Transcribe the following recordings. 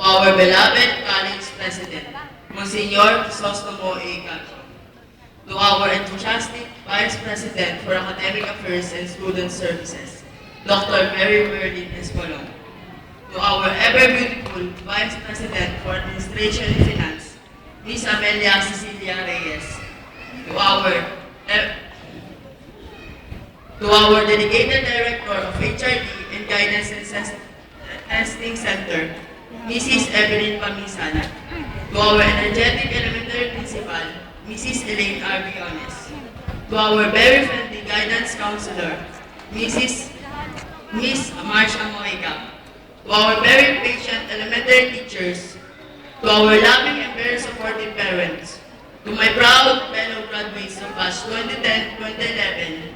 our beloved college president, Monsignor Crisostomo A. Cacho, to our enthusiastic Vice President for Academic Affairs and Student Services, Dr. Mary Merlin Espolon, to our ever-beautiful Vice President for Administration and Finance, Ms. Amelia Cecilia Reyes, to our dedicated Director of HRD and Guidance and Testing Center, Mrs. Evelyn Pamisan, to our energetic elementary principal, Mrs. Elaine Arbiones, to our very friendly guidance counselor, Miss Marsha Moiga, to our very patient elementary teachers, to our loving and very supportive parents, to my proud fellow graduates of batch 2010-2011,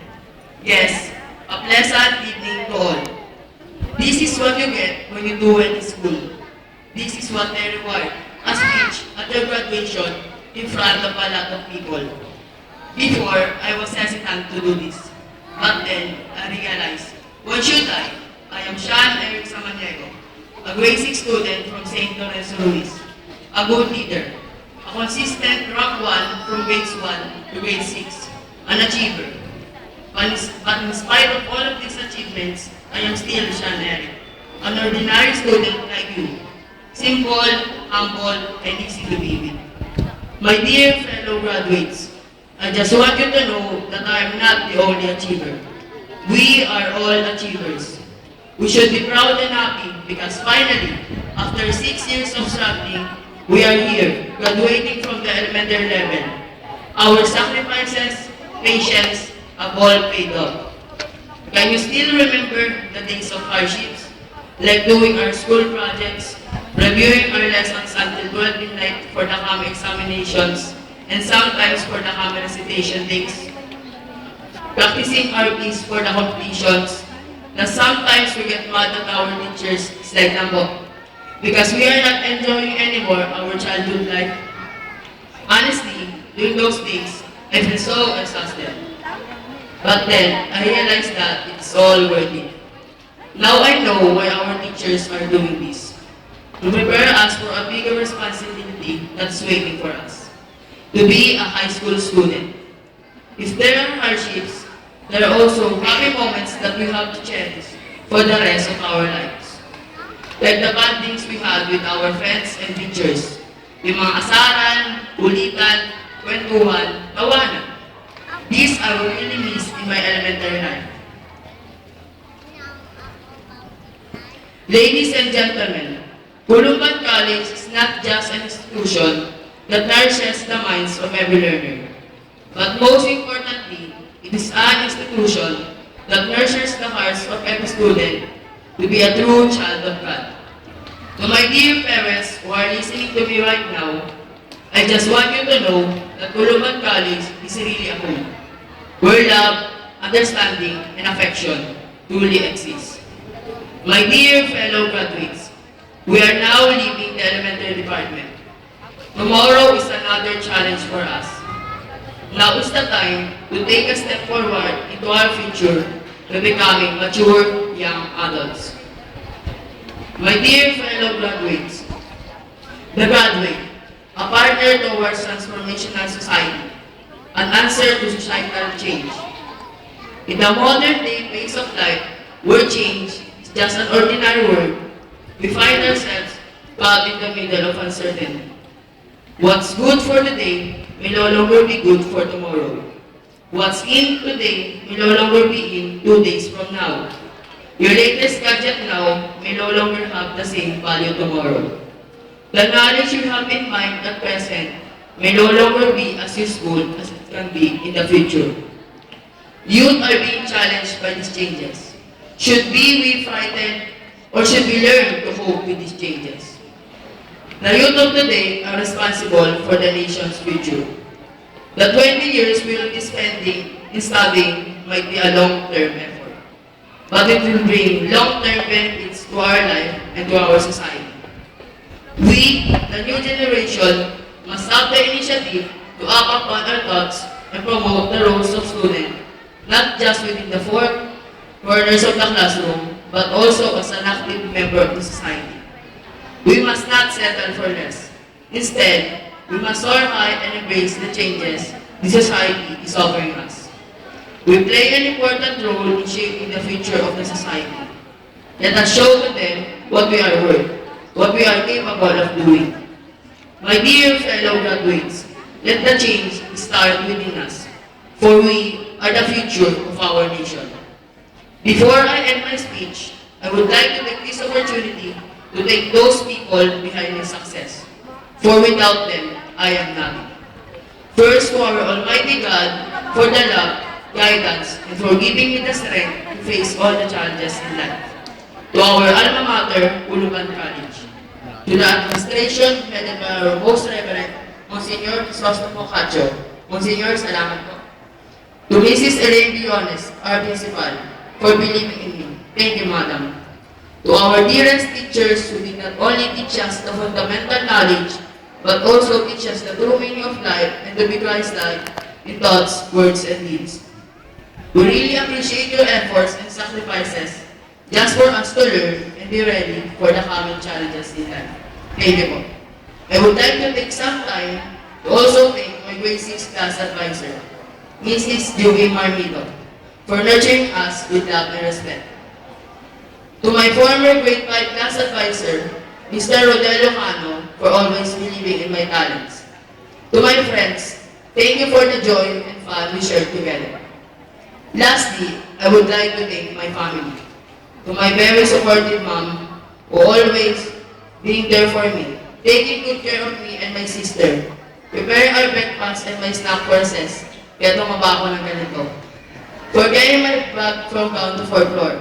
yes, a pleasant evening to all. This is what you get when you do well in school. This is what they reward, a speech at your graduation in front of a lot of people. Before, I was hesitant to do this. But then, I realized, what should I? I am Sean Eric Samaniego, a grade 6 student from St. Lorenzo Ruiz, a good leader, a consistent rank 1 from grades 1 to grade 6, an achiever. But in spite of all of these achievements, I am still Sean Eric, an ordinary student like you, simple, humble, and easy to be with. My dear fellow graduates, I just want you to know that I am not the only achiever. We are all achievers. We should be proud and happy because finally, after 6 years of struggling, we are here, graduating from the elementary level. Our sacrifices, patience, have all paid off. Can you still remember the days of hardships? Like doing our school projects, reviewing our lessons until 12 midnight for the CAM examinations, and sometimes for the CAM recitation days. Practicing our piece for the completions, na sometimes we get mad at our teachers, like Nambo, because we are not enjoying anymore our childhood life. Honestly, during those days, I feel so exhausted. But then, I realized that it's all worth it. Now I know why our teachers are doing this. To prepare us for a bigger responsibility that's waiting for us. To be a high school student. If there are hardships, there are also happy moments that we have to cherish for the rest of our lives. Like the bondings we had with our friends and teachers. Yung mga asaran, ulitan, kwentuhan, tawanan. These I will really miss in my elementary life. Ladies and gentlemen, Culumban College is not just an institution that nourishes the minds of every learner, but most importantly, it is an institution that nurtures the hearts of every student to be a true child of God. To my dear parents who are listening to me right now, I just want you to know that Culumban College is really a home, where love, understanding, and affection truly exist. My dear fellow graduates, we are now leaving the elementary department. Tomorrow is another challenge for us. Now is the time to take a step forward into our future by becoming mature young adults. My dear fellow graduates, the graduate, a partner towards transformational society, an answer to societal change. In the modern day pace of life, where change is just an ordinary word, we find ourselves caught in the middle of uncertainty. What's good for today may no longer be good for tomorrow. What's in today may no longer be in 2 days from now. Your latest gadget now may no longer have the same value tomorrow. The knowledge you have in mind at present may no longer be as useful as it can be in the future. Youth are being challenged by these changes. Should we be frightened or should we learn to cope with these changes? The youth of today are responsible for the nation's future. The 20 years we will be spending in studying might be a long-term effort, but it will bring long-term benefits to our life and to our society. We, the new generation, must have the initiative to act upon our thoughts and promote the roles of students, not just within the four corners of the classroom, but also as an active member of the society. We must not settle for less. Instead, we must soar high and embrace the changes the society is offering us. We play an important role in shaping the future of the society. Let us show to them what we are worth, what we are capable of doing. My dear fellow graduates, let the change start within us, for we are the future of our nation. Before I end my speech, I would like to take this opportunity to thank those people behind my success, for without them, I am nothing. First, to our Almighty God, for the love, guidance, and for giving me the strength to face all the challenges in life. To our alma mater, Uluban College. To the administration, headed by our Most Reverend, Monsignor Crisostomo Cacho. Monsignor, salamat po. To Mrs. Elaine Biones, our principal, for believing in me. Thank you, Madam. To our dearest teachers who did not only teach us the fundamental knowledge, but also teach us the true meaning of life and to be Christ-like in thoughts, words, and deeds. We really appreciate your efforts and sacrifices just for us to learn and be ready for the coming challenges in life. Thank you po. I would like to take some time to also thank my grade 6 class advisor, Mrs. Joey Marmito, for nurturing us with love and respect. To my former grade 5 class advisor, Mr. Rodelio Cano, for always believing in my talents. To my friends, thank you for the joy and fun we shared together. Lastly, I would like to thank my family. To my very supportive mom, who always being there for me, taking good care of me and my sister, preparing our breakfast and my snack courses, kaya tumaba ako ng ganito. For carrying my bag from ground to 4th floor.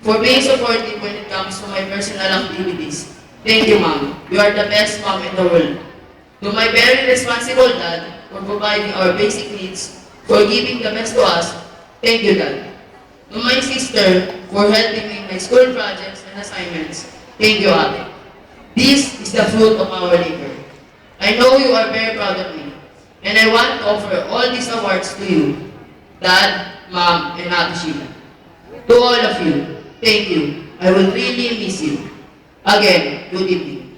For being supportive when it comes to my personal activities. Thank you, Mom. You are the best mom in the world. To my very responsible dad for providing our basic needs, for giving the best to us, thank you, Dad. To my sister for helping me in my school projects and assignments, thank you, Ate. This is the fruit of our labor. I know you are very proud of me, and I want to offer all these awards to you, Dad, Mom, and Ate Sheila. To all of you, thank you. I will really miss you. Again, good evening.